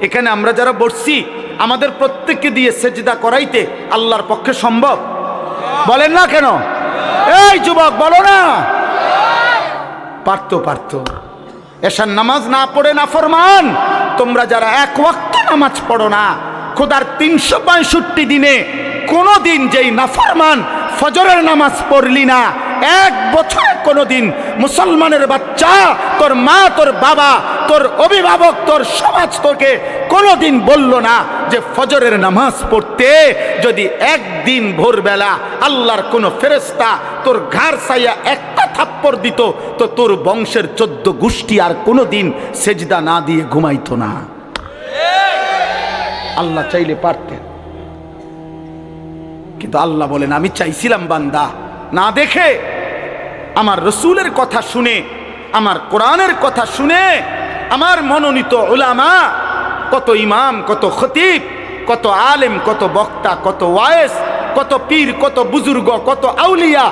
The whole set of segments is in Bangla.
এখানে আমরা যারা বসছি আমাদের প্রত্যেককে দিয়ে সেজদা করাইতে আল্লাহর পক্ষে সম্ভব? বলেন না কেন? এই যুবক বলো না। পারতো। এশার নামাজ না পড়ে নাফরমান, তোমরা যারা এক ওয়াক্ত নামাজ পড়ো না, খোদার 365 দিনে কোনো দিন যেই নাফরমান ফজরের নামাজ পড়লি না, এক বছরে কোনো দিন মুসলমানের বাচ্চা, তোর মা, তোর বাবা, তোর অভিভাবক, তোর সমাজ তোকে কোনোদিন বলল না যে ফজরের নামাজ পড়তে যদি একদিন ভোরবেলা আল্লাহর কোনো ফেরেশতা তোর ঘাড় ছাইয়া একটা থাপ্পড় দিত তো তোর বংশের 14 গোষ্ঠী আর কোনোদিন সেজদা না দিয়ে ঘুমাইতো না। আল্লাহ চাইলে পারতেন, কিন্তু আল্লাহ বলেন আমি চাইছিলাম বান্দা না দেখে, আমার রসুলের কথা শুনে, আমার কোরআনের কথা শুনে, আমার মনোনীত উলামা, কত ইমাম, কত খতিব, কত আলেম, কত বক্তা, কত ওয়ায়েস, কত পীর, কত বুজুর্গ, কত আউলিয়া,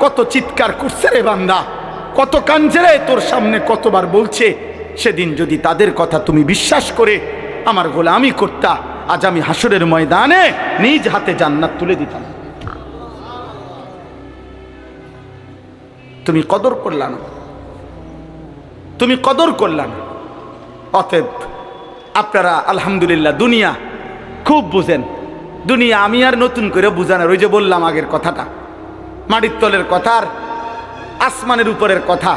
কত চিৎকার করছে রে বান্দা, কত কাঞ্জেরে তোর সামনে কতবার বলছে। সেদিন যদি তাদের কথা তুমি বিশ্বাস করে আমার গোলামি করতা, আজ আমি হাসরের ময়দানে নিজ হাতে জান্নাত তুলে দিতাম। তুমি কদর করলা না, তুমি কদর করলা না। অতএব আপনারা আলহামদুলিল্লাহ দুনিয়া খুব বুঝেন। দুনিয়া আমি আর নতুন করে বুঝানোর, ওই যে বললাম আগের কথাটা, মাটির তলের কথা আর আসমানের উপরের কথা,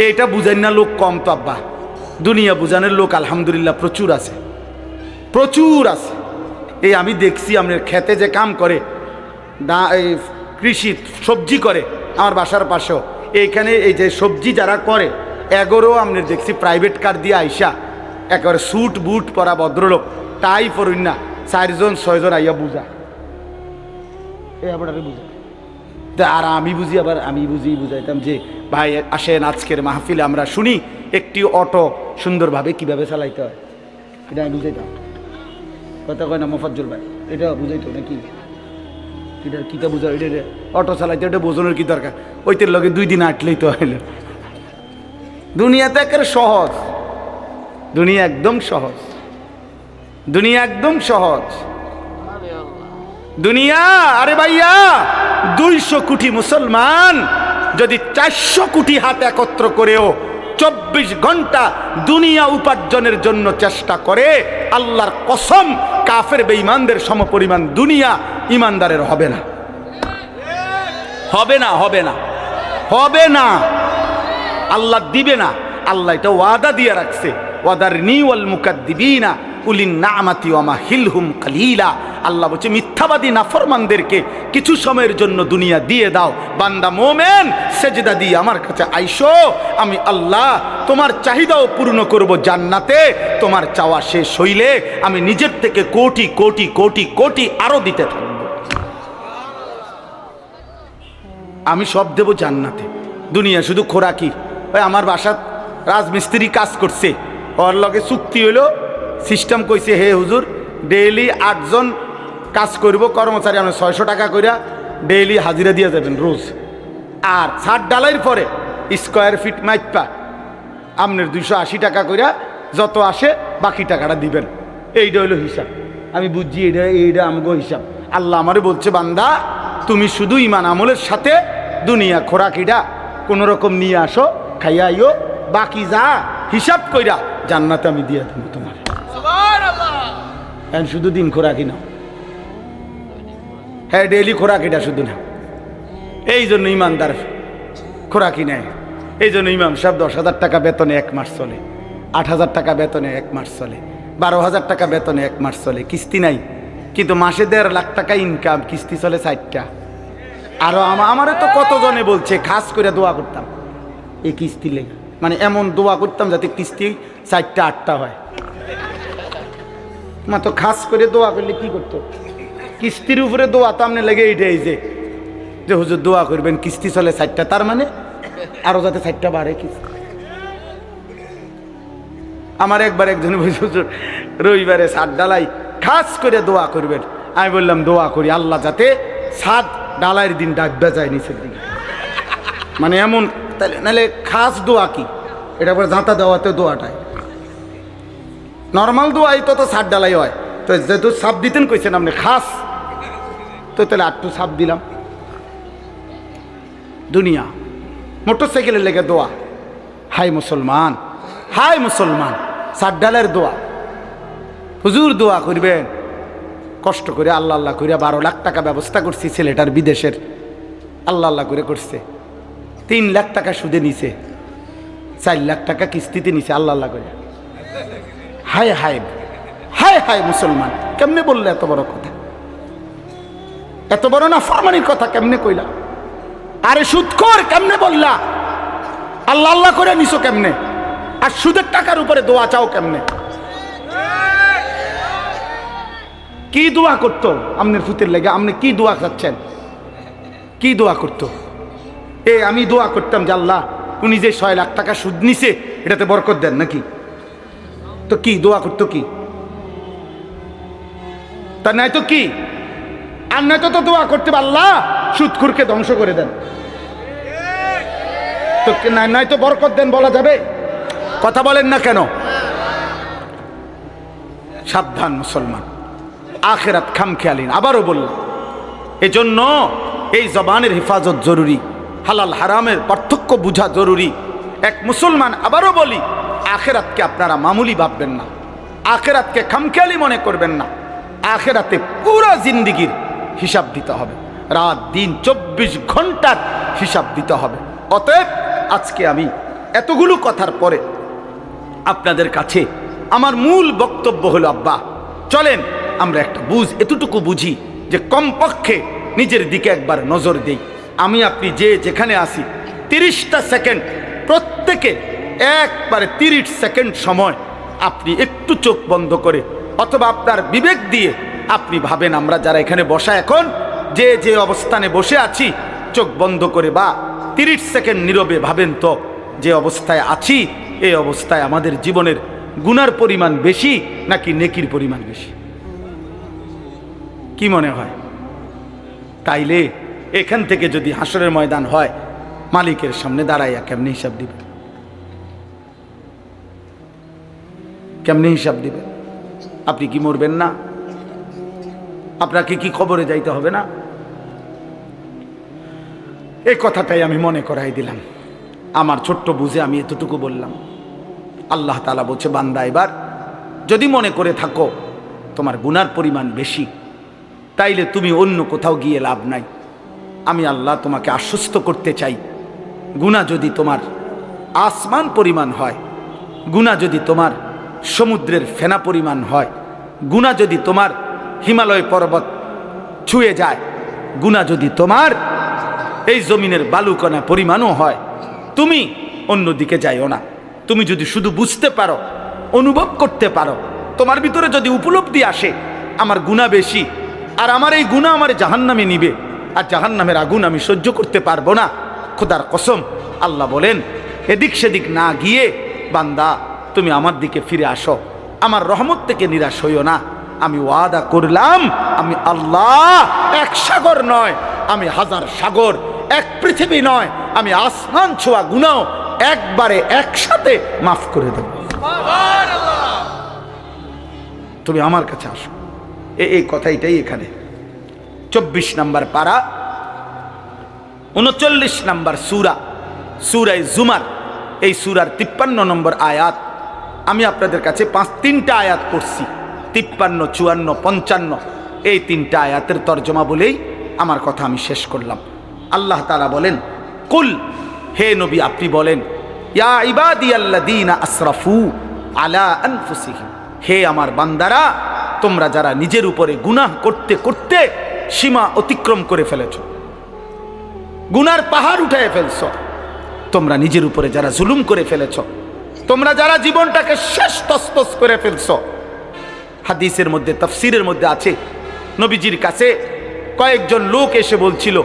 এইটা বুঝেন না লোক কম তো আব্বা। দুনিয়া বুঝানোর লোক আলহামদুলিল্লাহ প্রচুর আছে, প্রচুর আছে। এই আমি দেখছি আপনার খেতে যে কাম করে, এই কৃষি সবজি করে, আমার বাসার পাশেও এইখানে এই যে সবজি যারা করে এগোরও আপনার দেখছি প্রাইভেট কার দিয়ে আইসা, একেবারে স্যুট বুট পরা ভদ্রলোক, টাই পরুন না, 4জন 6জন আইয়া বুঝা, এই আবার বুঝা। আর আমি বুঝি, আবার আমি বুঝাইতাম যে ভাই আসেন আজকের মাহফিলে আমরা শুনি একটি অটো সুন্দরভাবে কিভাবে চালাইতে হয়, এটা আমি বুঝাইতাম। কথা কয় না মোফাজ্জল ভাই, এটা বুঝাইতো নাকি? এটা কিতা বুঝা, এটা অটো চালাইতে এটা বোঝানোর কি দরকার? ওইটার লগে 2 দিন আটলেই তো হইল। দুনিয়াতে একেবারে সহজ, দুনিয়া একদম সহজ, দুনিয়া একদম সহজ দুনিয়া। আরে ভাইয়া 200 কোটি মুসলমান যদি 400 কোটি হাত একত্র করেও 24 ঘন্টা দুনিয়া উপার্জনের জন্য চেষ্টা করে, আল্লাহর কসম কাফের বেঈমানদের সমপরিমাণ দুনিয়া ইমানদারের হবে না, হবে না, হবে না, হবে না। আল্লাহ দিবে না, আল্লাহ এটা ওয়াদা দিয়ে রাখছে, ওয়াদারনি ওয়াল মুকাদ্দিবিনা উলিন নামাতি ওয়া মাহিলহুম কালিলা। আল্লাহ বলছে মিথ্যাবাদী নাফরমানদেরকে কিছু সময়ের জন্য দুনিয়া দিয়ে দাও। বান্দা মোমেন সেজদা দিয়ে আমার কাছে আইসো, আমি আল্লাহ তোমার চাহিদাও পূর্ণ করব জান্নাতে। তোমার চাওয়া শেষ হইলে আমি নিজের থেকে কোটি কোটি কোটি কোটি আরো দিতে থাকবো। আমি সব দেব জান্নাতে, দুনিয়া শুধু খোরাকি। ওই আমার বাসাত রাজমিস্ত্রি কাজ করছে, ওর লগে চুক্তি হইল, সিস্টেম কইছে হে হুজুর ডেইলি 8 জন কাজ করব, কর্মচারী আপনি 600 টাকা করে ডেইলি হাজিরা দিয়ে যাবেন রোজ। আর ছাদ ডালাইয়ের পরে স্কোয়ার ফিট মাইপা আপনার 280 টাকা করে যত আসে বাকি টাকাটা দিবেন। এইটা হইল হিসাব। আমি বুঝছি এইটা আমগো হিসাব। আল্লাহ আমারে বলছে বান্দা তুমি শুধু ইমান আমলের সাথে দুনিয়া খোরাকিটা কোনো রকম নিয়ে আসো, খাইয়া আইও, বাকি যা হিসাব কইরা জান্নাতে আমি দিয়ে দেবো তোমার। সুবহানাল্লাহ। শুধু দিন খোরাকি নাও, হ্যাঁ ডেইলি খোরাকিটা শুধু না। এই জন্য ইমানদার খোরাকি নেয়। এই জন্য ইমাম সাহেব 10,000 টাকা বেতনে 1 মাস চলে, 8,000 টাকা বেতনে 1 মাস চলে, 12,000 টাকা বেতনে 1 মাস চলে, কিস্তি নাই। কিন্তু মাসে 1.5 লাখ টাকা ইনকাম, কিস্তি চলে 4টা। আরো আমারে তো কতজনে বলছে খাস করে দোয়া করতাম এই কিস্তি লেগে, মানে এমন দোয়া করতাম যাতে কিস্তি 4টা 8টা হয়। মা তো খাস করে দোয়া করলে কি করতো, কিস্তির উপরে দোয়া তো আমনে লেগে এইটাই যে হুজুর দোয়া করবেন কিস্তি চলে 4টা, তার মানে আরো যাতে 4টা বাড়ে কিস্তি। আমার একবার একজন হুজুর রবিবারে ছাদ ডালাই খাস করে দোয়া করবেন। আমি বললাম দোয়া করি আল্লাহ যাতে ছাদ ডালাইয়ের দিন ডাকবা যায় নিচের দিকে, মানে এমন। তাহলে নাহলে খাস দোয়া কি, এটা পরে জাঁতা দেওয়াতে দোয়াটায় নর্মাল দোয়াই তো ছাদ ডালাই হয়, তো যেহেতু সাপ দিতেন কইছেন আপনি খাস, তো তাহলে একটু সাপ দিলাম। দুনিয়া মোটর সাইকেলের লেগে দোয়া, হাই মুসলমান, হাই মুসলমান, ছাদ ডালের দোয়া। হুজুর দোয়া করবেন, কষ্ট করে আল্লাহ আল্লাহ করে 12 লাখ টাকা ব্যবস্থা করছি ছেলেটার বিদেশের, আল্লাহ আল্লাহ করে করছে। 3 লাখ টাকা সুদে নিছে, 4 লাখ টাকা কিস্তিতে নিছে আল্লাহ আল্লাহ করে। হায় হায় হায় হায় মুসলমান, কেমনে বললে এত বড় কথা? এত বড় না ফরমানির কথা কেমনে কইলা? আরে সুদখোর কেমনে বললা? আল্লাহ আল্লাহ করে নিছো কেমনে? আর সুদের টাকার উপরে দোয়া চাও কেমনে? কি দোয়া করতো আমনের ফুতের লেগে? আপনি কি দোয়া চাচ্ছেন? কি দোয়া করতো? আমি দোয়া করতাম যে আল্লাহ উনি যে 6 লাখ টাকা সুদ নিছে এটাতে বরকত দেন নাকি? তো কি দোয়া করতো কি? তা নাই তো কি? আর নাই তো দোয়া করতে আল্লাহ সুদখোরকে ধ্বংস করে দেন, তো নাই তো বরকত দেন বলা যাবে? কথা বলেন না কেন? সাবধান মুসলমান, আখিরাত খামখেয়ালিন। আবারও বললাম, এজন্য এই জবানের হেফাজত জরুরি, হালাল হারামের পার্থক্য বোঝা জরুরি। এক মুসলমান, আবারও বলি, আখিরাতকে আপনারা মামুলি ভাববেন না, আখিরাতকে খামখেয়ালি মনে করবেন না। আখিরাতে পুরো জিন্দেগির হিসাব দিতে হবে, রাত দিন 24 ঘন্টার হিসাব দিতে হবে। অতএব আজকে আমি এতগুলো কথার পরে আপনাদের কাছে আমার মূল বক্তব্য হলো, আব্বা চলেন আমরা একটা এতটুকু বুঝি যে কমপক্ষে নিজের দিকে একবার নজর দেই। আমি আপনি যে যেখানে আসি 30টা সেকেন্ড, প্রত্যেকে একবারে 30 সেকেন্ড সময় আপনি একটু চোখ বন্ধ করে অথবা আপনার বিবেক দিয়ে আপনি ভাবেন, আমরা যারা এখানে বসা এখন যে অবস্থানে বসে আছি, চোখ বন্ধ করে বা 30 সেকেন্ড নীরবে ভাবেন তো যে অবস্থায় আছি, এই অবস্থায় আমাদের জীবনের গুনার পরিমাণ বেশি নাকি নেকির পরিমাণ বেশি? কি মনে হয়? তাইলে এখান থেকে যদি হাসরের ময়দান হয়, মালিকের সামনে দাঁড়াইয়া কেমনে হিসাব দিবে? কেমনে হিসাব দিবে? আপনি কি মরবেন না? আপনাকে কি কবরে যাইতে হবে না? এই কথাটাই আমি মনে করাই দিলাম। আমার ছোট্ট বুঝে আমি এতটুকু বললাম। আল্লাহ তাআলা বলছে, বান্দা এবার যদি মনে করে থাকো তোমার গুনার পরিমাণ বেশি, তাইলে তুমি অন্য কোথাও গিয়ে লাভ নাই। আমি আল্লাহ তোমাকে আশ্বস্ত করতে চাই, গুনাহ যদি তোমার আসমান পরিমাণ হয়, গুনাহ যদি তোমার সমুদ্রের ফেনা পরিমাণ হয়, গুনাহ যদি তোমার হিমালয় পর্বত ছুঁয়ে যায়, গুনাহ যদি তোমার এই জমিনের বালুকণা পরিমাণও হয়, তুমি অন্যদিকে যাইও না। তুমি যদি শুধু বুঝতে পারো, অনুভব করতে পারো, তোমার ভিতরে যদি উপলব্ধি আসে আমার গুনাহ বেশি, আর আমার এই গুনাহ আমার জাহান্নামে নিবে, আর জাহান্নামের আগুন আমি সহ্য করতে পারবো না, খোদার কসম আল্লাহ বলেন, এদিক সেদিক না গিয়ে বান্দা তুমি আমার দিকে ফিরে আসো, আমার রহমত থেকে নিরাশ হইও না। আমি ওয়াদা করলাম, আমি আল্লাহ এক সাগর নয়, আমি হাজার সাগর, এক পৃথিবী নয়, আমি আসমান ছোঁয়া গুনাহ একবারে একসাথে মাফ করে দেব। তুমি আমার কাছে আসো। এই কথাইটাই এখানে 24 নম্বর পারা 39 নম্বর সূরা জুমার, এই সূরার 53 নম্বর আয়াত। আমি আপনাদের কাছে 3টা আয়াত পড়ছি, 53, 54, 55, এই 3টা আয়াতের তর্জমা বলেই আমার কথা আমি শেষ করলাম। আল্লাহ তাআলা বলেন, কুল, হে নবী আপনি বলেন, ইয়া ইবাদিয়াল্লাযীনা আসরাফু আলা আনফুসিহিম, হে আমার বান্দারা, তোমরা যারা নিজের উপরে গুনাহ করতে করতে সীমা অতিক্রম করে ফেলেছ, গুনার পাহাড় উঠায় ফেলছ, তোমরা নিজের উপরে যারা জুলুম করে ফেলেছ, তোমরা যারা জীবনটাকে শেষ তসতস করে ফেলছ। হাদিসের মধ্যে, তাফসীরের মধ্যে আছে, নবীজির কাছে কয়েকজন লোক এসে বলছিল,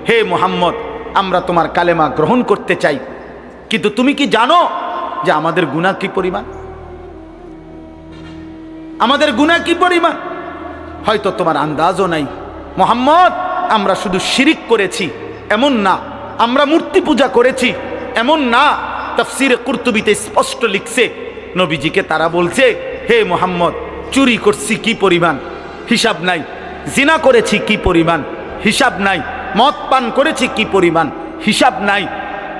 হে মুহাম্মদ, আমরা তোমার কালেমা গ্রহণ করতে চাই, কিন্তু তুমি কি জানো যে আমাদের গুনাহ কি পরিমাণ? আমাদের গুনাহ কি পরিমাণ? হয়তো তোমার আন্দাজও নাই। মুহাম্মদ, আমরা শুধু শিরিক করেছি এমন না, আমরা মূর্তি পূজা করেছি এমন না। তাফসীরে কুরতুবীতে স্পষ্ট লিখছে, নবীজিকে তারা বলছে, হে মুহাম্মদ, চুরি করছি কি পরিমাণ, হিসাব নাই। জিনা করেছি কি পরিমাণ, হিসাব নাই। মদ পান করেছি কি পরিমাণ, হিসাব নাই।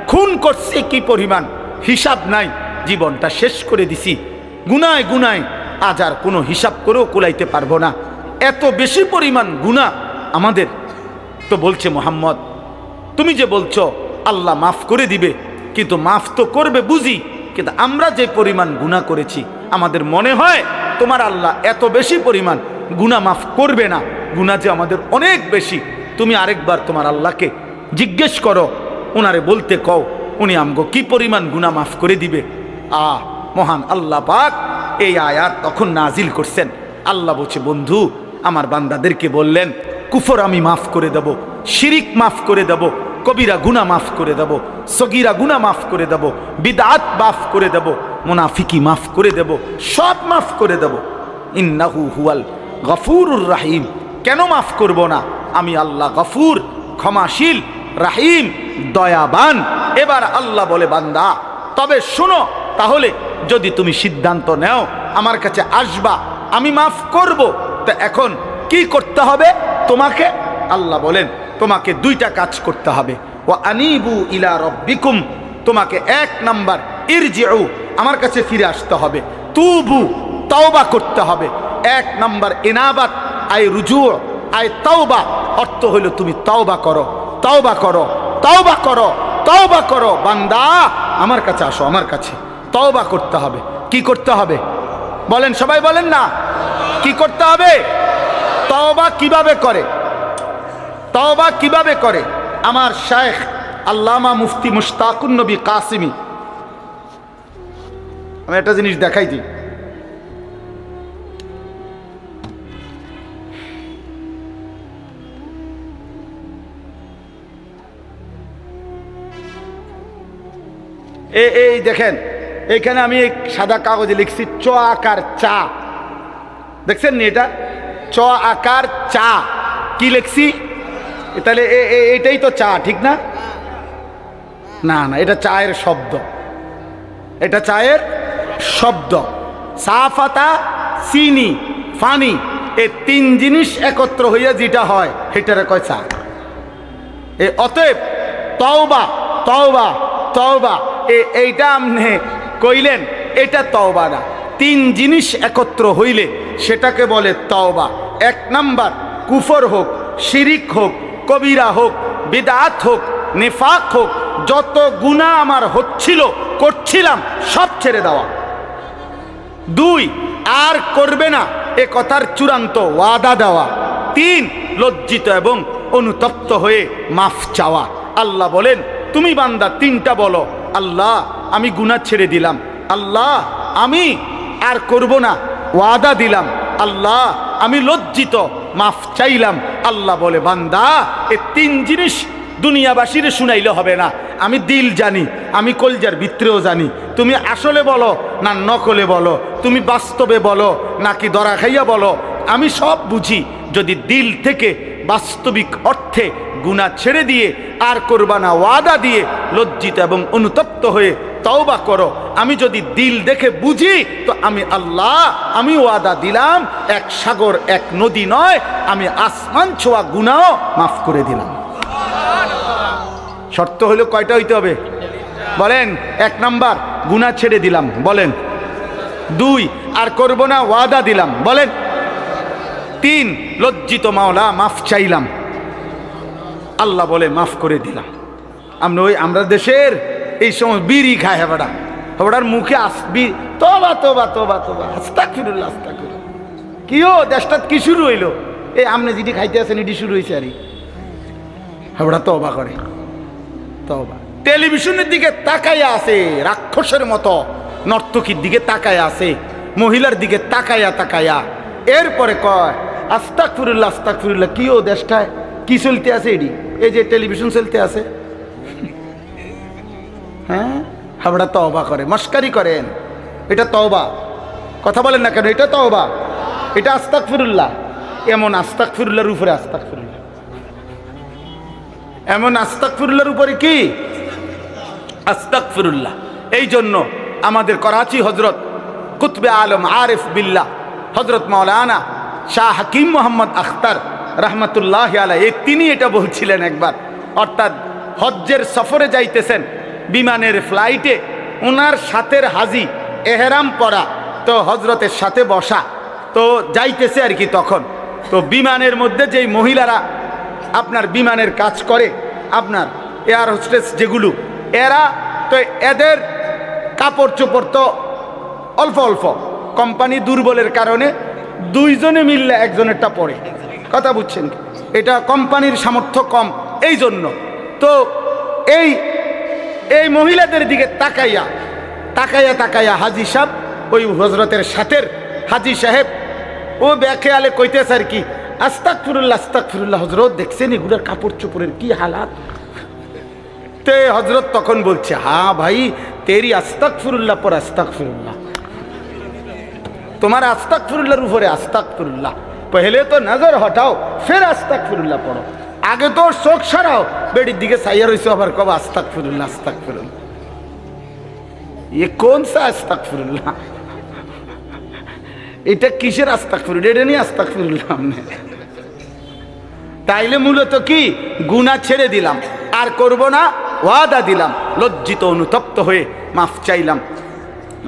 খুন করছি কি পরিমাণ, হিসাব নাই। জীবনটা শেষ করে দিছি গুনায় গুনায়, আজ আর কোনো হিসাব করেও কুলাইতে পারবো না, এত বেশি পরিমাণ গুনাহ আমাদের। তো বলছে মুহাম্মদ, তুমি যে বলছো আল্লাহ মাফ করে দিবে, কিন্তু মাফ তো করবে বুঝি, কিন্তু আমরা যে পরিমাণ গুনাহ করেছি আমাদের মনে হয় তোমার আল্লাহ এত বেশি পরিমাণ গুনাহ মাফ করবে না। গুনাহ যে আমাদের অনেক বেশি। তুমি আরেকবার তোমার আল্লাহকে জিজ্ঞেস করো, ওনারে বলতে কও, উনি আমগো কি পরিমাণ গুনাহ মাফ করে দিবে। মহান আল্লাহ পাক এই আয়াত তখন নাজিল করছেন। আল্লাহ বলছে, বন্ধু আমার বান্দাদেরকে বললেন কুফর আমি মাফ করে দেব, শিরিক মাফ করে দেব, কবিরা গুনাহ মাফ করে দেব, সগীরা গুনাহ মাফ করে দেব, বিদআত মাফ করে দেব, মুনাফিকি মাফ করে দেব, সব মাফ করে দেব। ইন্নাহু হুয়াল গফুরুর রাহিম। কেন মাফ করব না? আমি আল্লাহ গফুর, ক্ষমাশীল, রাহিম, দয়াবান। এবার আল্লাহ বলে, বান্দা তবে শোনো, তাহলে যদি তুমি সিদ্ধান্ত নেও আমার কাছে আসবা, আমি মাফ করব, তা এখন কি করতে হবে তোমাকে? আল্লাহ বলেন, তোমাকে দুইটা কাজ করতে হবে। ওয়া আনিবু ইলা রাব্বিকুম, তোমাকে এক নাম্বার ইরজিউ, আমার কাছে ফিরে আসতে হবে। তুবু, তওবা করতে হবে। এক নাম্বার ইনাবাত, আই রুজু, আই তওবা, অর্থ হলো তুমি তওবা করো, তওবা করো, তওবা করো, তওবা করো। বান্দা আমার কাছে আসো, আমার কাছে তওবা করতে হবে। কি করতে হবে বলেন, সবাই বলেন না, কি করতে হবে? তওবা কিভাবে করে? তওবা কিভাবে করে? আমার শায়েখ আল্লামা মুফতি মুশতাকুন নবী কাসিমি, আমি একটা জিনিস দেখাই দিই। এই দেখেন, এখানে আমি সাদা কাগজে লিখছি চ আকার চা, দেখছেন নি? এটা চ আকার চা, কি লিখছি? তাহলে এটাই তো চা, ঠিক না? না না, এটা চায়ের শব্দ, এটা চায়ের শব্দ। সাফাতা, চিনি, পানি, এই তিন জিনিস একত্র হইয়া যেটা হয় সেটারে কয় চা। অতএব তওবা, তওবা, তওবা, এইটা আপনি কইলেন, এটা তওবা না। তিন জিনিস একত্র হইলে সেটাকে বলে তওবা। এক নাম্বার, কুফর হোক, শিরিক হোক, কবিরা হোক, বিদআত হোক, নিফাক হোক, যত গুনাহ আমার হচ্ছিল, করছিলাম, সব ছেড়ে দেওয়া। দুই, আর করবে না এ কথার চূড়ান্ত ওয়াদা দেওয়া। তিন, লজ্জিত এবং অনুতপ্ত হয়ে মাফ চাওয়া। আল্লাহ বলেন, তুমি বান্দা তিনটা বলো, আল্লাহ আমি গুনাহ ছেড়ে দিলাম, আল্লাহ আমি আর করব না, ওয়াদা দিলাম, আল্লাহ আমি লজ্জিত, মাফ চাইলাম। আল্লাহ বলে, বান্দা এ তিন জিনিস দুনিয়াবাসীর শুনাইলে হবে না। আমি দিল জানি, আমি কলজার ভিতরেও জানি। তুমি আসলে বলো না নকলে বলো, তুমি বাস্তবে বলো নাকি ধরা খাইয়া বলো, আমি সব বুঝি। যদি দিল থেকে বাস্তবিক অর্থে গুনাহ ছেড়ে দিয়ে আর করবা না ওয়াদা দিয়ে লজ্জিত এবং অনুতপ্ত হয়ে তওবা করো, আমি যদি দিল দেখে বুঝি, তো আমি আল্লাহ, আমি ওয়াদা দিলাম, এক সাগর এক নদী নয়, আমি আসমান ছোঁয়া গুনাহ মাফ করে দিলাম। শর্ত হলো কয়টা হইতে হবে বলেন? এক নাম্বার, গুনাহ ছেড়ে দিলাম, বলেন। দুই, আর করব না, ওয়াদা দিলাম, বলেন। তিন, লজ্জিত মাওলা, মাফ চাইলাম, আল্লাহ বলে মাফ করে দিলাম। আমরা দেশের এই সময় বিড়ি খায়, হেবাড়ার মুখে আসবি তোবা তোবা তোবা তোবা, আস্তাগফিরুল্লাহ, আস্তাগফিরুল্লাহ। কিও দেশটাত কি শুরু হইলো? এই আমনে যেটি খাইতে আছেন এটি শুরু হয়েছে। আর হেবাড়া তওবা করে, তওবা। টেলিভিশনের দিকে তাকাইয়া আছে রাক্ষসের মতো, নর্তকীর দিকে তাকাইয়া আছে, মহিলার দিকে তাকাইয়া তাকাইয়া, এরপরে কয় আস্তাগফিরুল্লাহ, আস্তাগফিরুল্লাহ। কিও দেশটায় কি চলতে আছে? এটি এই যে টেলিভিশন চলতে আছে, হ্যাঁ, হাবড়া তওবা করে, মস্কারি করেন। এটা তওবা, কথা বলেন না কেন? এটা তওবা, এটা আস্তাগফিরুল্লাহ। এমন আস্তাগফিরুল্লাহর উপরে আস্তাগফিরুল্লাহ, এমন আস্তাগফিরুল্লাহর উপরে কি আস্তাগফিরুল্লাহ। এই জন্য আমাদের করাচি হজরত কুতবে আলম আরিফ বিল্লাহ হজরত মাওলানা শাহ হাকিম মোহাম্মদ আখতার রহমতুল্লাহ আলাইহি তিনি এটা বলছিলেন একবার, অর্থাৎ হজ্জের সফরে যাইতেছেন বিমানের ফ্লাইটে, ওনার সাথের হাজি এহরাম পরা, তো হজরতের সাথে বসা, তো যাইতেছে আর কি। তখন তো বিমানের মধ্যে যেই মহিলারা আপনার বিমানের কাজ করে, আপনার এয়ার হোস্টেস যেগুলো, এরা তো এদের কাপড় চোপড় তো অল্প অল্প, কোম্পানি দুর্বলের কারণে দুইজনে মিললে একজনেরটা পরে, কথা বুঝছেন, এটা কোম্পানির সামর্থ্য কম এই জন্য। তো এই এই মহিলাদের দিকে তাকাইয়া তাকাইয়া তাকাইয়া হাজি সাহেব, ওই হজরতের সাথের হাজি সাহেব, ও বেখেয়ালে কইতেছে আর কি, আস্তাগফিরুল্লাহ আস্তাগফিরুল্লাহ, হজরত দেখছেন এগুলোর কাপড় চোপড়ের কি হালাত। তে হজরত তখন বলছে, হ্যাঁ ভাই তেরি আস্তাগফিরুল্লাহ পর আস্তাগফিরুল্লাহ, তোমার আস্তাগফিরুল্লাহর উপরে আস্তাগফিরুল্লাহ, পহলে তো নজর হটাও ফির আস্তাগফিরুল্লাহ পড়ো, আগে তো চোখ সরাও, বেডির দিকে চাইয়া রইছো আবার কব আস্তাগফিরুল্লাহ আস্তাগফিরুল্লাহ। ये कौन सा আস্তাগফিরুল্লাহ, এটা কিসের আস্তাগফিরুল্লাহ, এটা নিয়ে আস্তাগফিরুল্লাহ আমনে। তাইলে মূলত কি, গুনাহ ছেড়ে দিলাম, আর করব না, ওয়াদা দিলাম, লজ্জিত অনুতপ্ত হয়ে মাফ চাইলাম।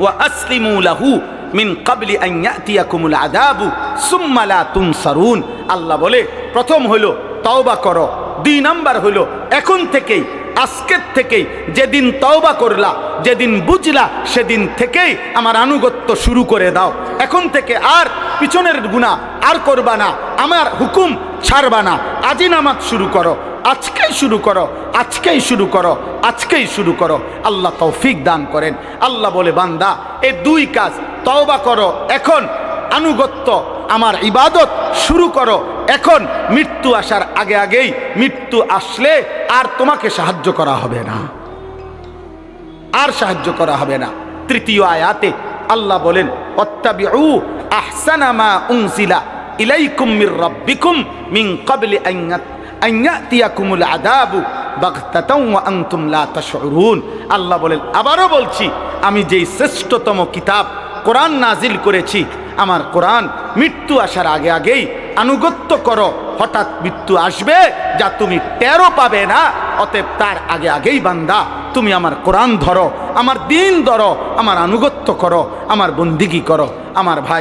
ওয়া আসলিমু লাহু মিন ক্বাবলি আন ইয়াতিয়াকুমুল আযাবু সুম্মা লা তুনসারুন। আল্লাহ বলে প্রথম হলো তওবা করো, 2 নাম্বার হলো এখন থেকেই, আজকের থেকেই, যেদিন তওবা করলা, যেদিন বুঝলা, সেদিন থেকেই আমার আনুগত্য শুরু করে দাও। এখন থেকে আর পিছনের গুনাহ আর করবা না, আমার হুকুম ছাড়বা না, আজই নামাজ শুরু করো, আজকেই শুরু করো, আজকেই শুরু করো, আজকেই শুরু করো। আল্লাহ তৌফিক দান করেন। আল্লাহ বলে, বান্দা এই 2 কাজ, তওবা করো এখন, আনুগত্য আমার ইবাদত শুরু করো এখন, মৃত্যু আসার আগে আগেই, মৃত্যু আসলে আর তোমাকে সাহায্য করা হবে না, আর সাহায্য করা হবে না। তৃতীয় আয়াতে আল্লাহ বলেন, অত্তাবিউ আহসানা মা উনজিলা ইলাইকুম মির রাব্বিকুম মিন ক্বাবলি আন ইয়াতিয়াকুমুল আযাবু বাগতাতাও ওয়া আনতুম লা তাশউরুন। আল্লাহ বলেন, আবারও বলছি, আমি যেই শ্রেষ্ঠতম কিতাব কোরআন নাজিল করেছি, আমার কোরআন মৃত্যু আসার আগে আগেই আনুগত্য করো, হঠাৎ মৃত্যু আসবে যা তুমি টেরও পাবে না, অতএব তার আগে আগেই বান্দা তুমি আমার কোরআন ধরো, আমার দ্বীন ধরো, আমার আনুগত্য করো, আমার বন্দিগি করো। আমার ভাই